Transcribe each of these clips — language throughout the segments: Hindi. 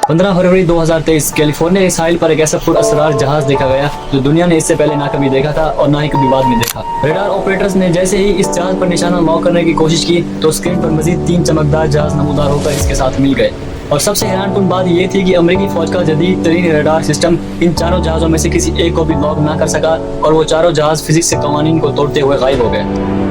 15 फरवरी 2023 कैलिफोर्निया के साहिल पर एक ऐसा पुरअसरार जहाज देखा गया जो दुनिया ने इससे पहले ना कभी देखा था और ना ही कभी बाद में देखा। रेडार ऑपरेटर्स ने जैसे ही इस जहाज पर निशाना लॉक करने की कोशिश की तो स्क्रीन पर मजीद 3 चमकदार जहाज नमूदार होकर इसके साथ मिल गए। और सबसे हैरानकुन बात यह थी कि अमेरिकी फौज का जदीद तरीन रेडार सिस्टम इन चारों जहाजों में से किसी एक को भी लॉक ना कर सका और वो चारों जहाज फिजिक्स के कवानीन को तोड़ते हुए गायब हो गए।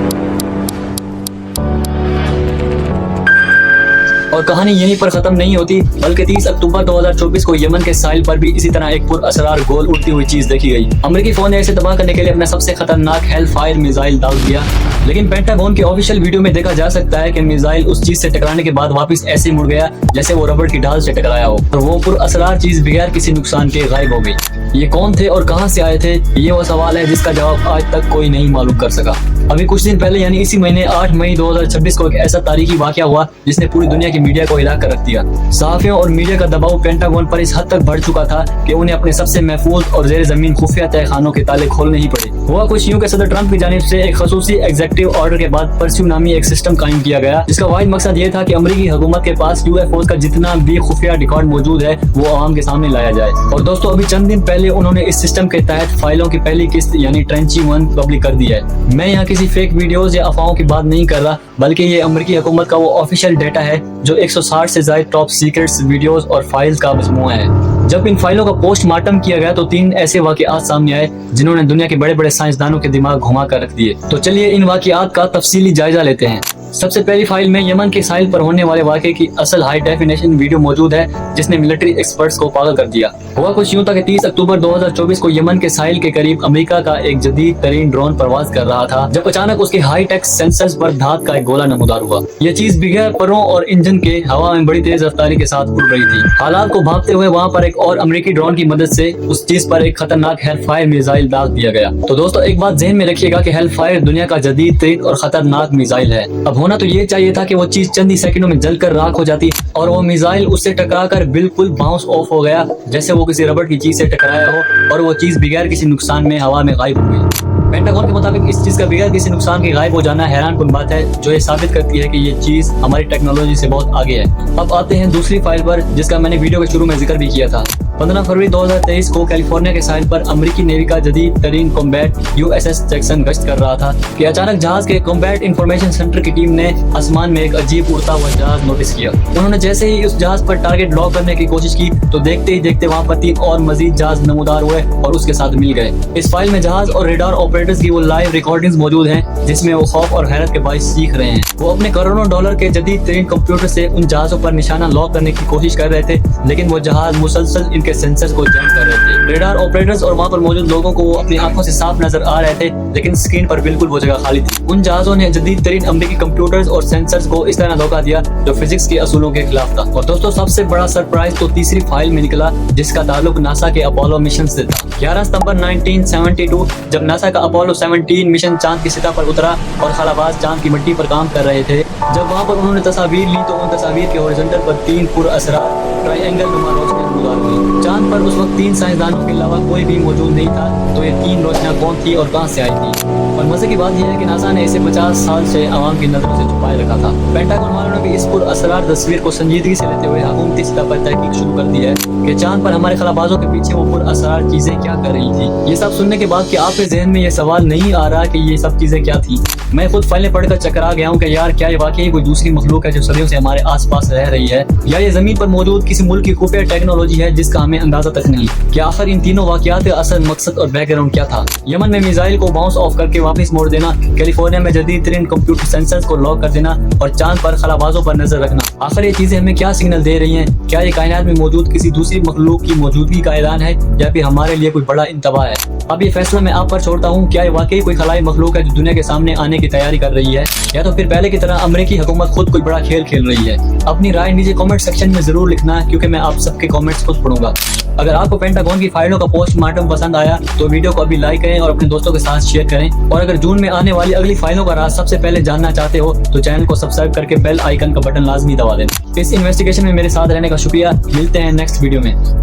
और कहानी यहीं पर खत्म नहीं होती, बल्कि 30 अक्टूबर 2024 को यमन के साहिल पर भी इसी तरह एक पुरअसरार गोल उड़ती हुई चीज देखी गई। अमेरिकी फौज ने इसे तबाह करने के लिए अपना सबसे खतरनाक हेलफायर मिसाइल दाग दिया, लेकिन पेंटागन के ऑफिशियल वीडियो में देखा जा सकता है कि मिसाइल उस चीज से टकराने के बाद वापस ऐसे मुड़ गया जैसे वो रबड़ की ढाल से टकराया हो और वो पुरअसरार चीज बगैर किसी नुकसान के गायब हो गई। ये कौन थे और कहां से आए थे, ये वो सवाल है जिसका जवाब आज तक कोई नहीं मालूम कर सका। अभी कुछ दिन पहले यानी इसी महीने 8 मई 2026 को एक ऐसा तारीखी वाकया हुआ जिसने पूरी दुनिया की मीडिया को हिला कर रख दिया। सहाफियों और मीडिया का दबाव पेंटागन पर इस हद तक बढ़ चुका था कि उन्हें अपने सबसे महफूज और जेर जमीन खुफिया तहखानों के ताले खोलने ही पड़े। हुआ कुछ यूं कि सदर ट्रंप की जानिब से एक खसूसी एग्जीक्यूटिव ऑर्डर के बाद परस्यू नामी एक सिस्टम कायम किया गया जिसका वाहिद मकसद ये था कि अमेरिकी हुकूमत के पास UFOs का जितना भी खुफिया रिकॉर्ड मौजूद है वो आवाम के सामने लाया जाए। और दोस्तों अभी चंद दिन पहले उन्होंने इस सिस्टम के तहत फाइलों की पहली किस्त यानी ट्रेंची 1 पब्लिक कर दी है। मैं यहाँ किसी फेक वीडियोस या अफवाहों की बात नहीं कर रहा, बल्कि ये अमेरिकी हुकूमत का वो ऑफिशियल डेटा है जो 160 से ज्यादा टॉप सीक्रेट्स वीडियोस और फाइल्स का मजमूआ है। जब इन फाइलों का पोस्टमार्टम किया गया तो 3 ऐसे वाकयात सामने आए जिन्होंने दुनिया के बड़े बड़े साइंसदानों के दिमाग घुमा कर रख दिए। तो चलिए इन वाकयात का तफसीली जायजा लेते हैं। सबसे पहली फाइल में यमन के साहिल पर होने वाले वाक़े की असल हाई डेफिनेशन वीडियो मौजूद है जिसने मिलिट्री एक्सपर्ट्स को पागल कर दिया। हुआ कुछ यूं था कि 30 अक्टूबर 2024 को यमन के साहिल के करीब अमेरिका का एक जदीद तरीन ड्रोन परवाज कर रहा था जब अचानक उसके हाई टेक सेंसर्स पर धात का एक गोला नमूदार हुआ। यह चीज बगैर परों और इंजन के हवा में बड़ी तेज रफ्तारी के साथ उड़ रही थी। हालात को भांपते हुए वहाँ पर एक और अमेरिकी ड्रोन की मदद से उस चीज पर एक खतरनाक हेलफायर मिसाइल दाग दिया गया। तो दोस्तों एक बात ज़हन में रखिएगा कि हेलफायर दुनिया का जदीद तरीन और खतरनाक मिसाइल है। अब होना तो ये चाहिए था कि वो चीज चंद ही सेकंडों में जलकर राख हो जाती और वो मिसाइल उससे टकराकर बिल्कुल बाउंस ऑफ हो गया जैसे वो किसी रबड़ की चीज से टकराया हो और वो चीज बगैर किसी नुकसान में हवा में गायब हो गई। पेंटागन के मुताबिक इस चीज का बगैर किसी नुकसान के गायब हो जाना हैरानकुन बात है जो ये साबित करती है कि ये चीज हमारी टेक्नोलॉजी से बहुत आगे है। अब आते हैं दूसरी फाइल पर जिसका मैंने वीडियो के शुरू में जिक्र भी किया था। 15 फरवरी 2023 को कैलिफोर्निया के साहिल पर अमेरिकी नेवी का जदीद तरीन कॉम्बैट USS जैक्सन गश्त कर रहा था कि अचानक जहाज के कॉम्बैट इंफॉर्मेशन सेंटर की टीम ने आसमान में एक अजीब उड़ता हुआ जहाज नोटिस किया। उन्होंने जैसे ही उस जहाज पर टारगेट लॉक करने की कोशिश की तो देखते ही देखते वहाँ पर 3 और मजीद जहाज नमूदार हुए और उसके साथ मिल गए। इस फाइल में जहाज और रेडार ऑपरेटर्स की वो लाइव रिकॉर्डिंग्स मौजूद हैं जिसमें वो खौफ और हैरत के बाइस सीख रहे हैं। वो अपने करोड़ों डॉलर के जदीद तरीन कंप्यूटर से उन जहाजों पर निशाना लॉक करने की कोशिश कर रहे थे, लेकिन वो जहाज मुसलसल इनके सेंसर्स को जैम कर रहे थे। रेडार ऑपरेटर्स और वहाँ पर मौजूद लोगों को वो अपनी आंखों से साफ नजर आ रहे थे, लेकिन स्क्रीन पर बिल्कुल वो जगह खाली थी। उन जहाजों ने जदीद तरीन अमेरिकी कंप्यूटर्स और सेंसर्स को इस तरह धोखा दिया जो फिजिक्स के असूलों के खिलाफ था। और दोस्तों सबसे बड़ा सरप्राइज तो तीसरी फाइल में निकला जिसका ताल्लुक नासा के अपोलो मिशन से था। 11 सितंबर 1972 जब नासा का अपोलो 17 मिशन चांद की सतह पर उतरा और खलाबाज चांद की मिट्टी पर काम कर रहे थे, जब वहाँ पर उन्होंने तस्वीर ली तो उन तस्वीर के हॉरिजॉन्टल पर 3 पुरअसरार ट्रायंगल नुमा रोशनी नमूदार हुई। चांद पर उस वक्त 3 साइंसदानों के अलावा कोई भी मौजूद नहीं था, तो ये 3 रोशनियां कौन थी और कहां से आई थी। और मजे की बात यह है कि नासा ने इसे 50 साल से आवाम की नजरों से छुपाए रखा था। पेंटागन वालों ने भी इस पुरअसरार तस्वीर को संजीदगी से लेते हुए हुकूमती सतह पर तहकीक शुरू कर दी है कि चांद पर हमारे खलाबाजों के पीछे वो पुरअसरार चीजें क्या कर रही थी। ये सब सुनने के बाद कि आपके जहन में ये सवाल नहीं आ रहा कि ये सब चीजें क्या थी। मैं खुद फाइलें पढ़कर चकरा गया हूँ कि यार क्या ये वाकई कोई दूसरी मखलूक है जो सदियों से हमारे आसपास रह रही है, या ये जमीन पर मौजूद किसी मुल्क की खुफिया टेक्नोलॉजी है जिसका हमें अंदाजा तक नहीं। क्या आखिर इन तीनों वाकयात का असल मकसद और बैकग्राउंड क्या था। यमन में मिसाइल को बाउंस ऑफ करके वापस मोड़ देना, कैलिफोर्निया में जदीद तरीन कंप्यूटर सेंसर्स को लॉक कर देना और चांद पर खलाबाजों पर नजर रखना, आखिर ये चीजें हमें क्या सिग्नल दे रही हैं। क्या ये कायनात में मौजूद किसी दूसरी मखलूक की मौजूदगी का ऐलान है या फिर हमारे लिए कोई बड़ा इंतबा है। अब ये फैसला मैं आप पर छोड़ता हूँ। क्या ये वाकई कोई खलाई मखलूक है जो दुनिया के सामने आने की तैयारी कर रही है, या तो फिर पहले की तरह अमेरिकी हुकूमत खुद कोई बड़ा खेल खेल रही है। अपनी राय नीचे कमेंट सेक्शन में जरूर लिखना क्योंकि मैं आप सबके कमेंट्स खुद पढ़ूंगा। अगर आपको पेंटागन की फाइलों का पोस्टमार्टम पसंद आया तो वीडियो को अभी लाइक करें और अपने दोस्तों के साथ शेयर करें। और अगर जून में आने वाली अगली फाइलों का राज सबसे पहले जानना चाहते हो तो चैनल को सब्सक्राइब करके बेल आइकन का बटन लाजमी दबा देना। इस इन्वेस्टिगेशन में मेरे साथ रहने का शुक्रिया। मिलते हैं नेक्स्ट वीडियो में।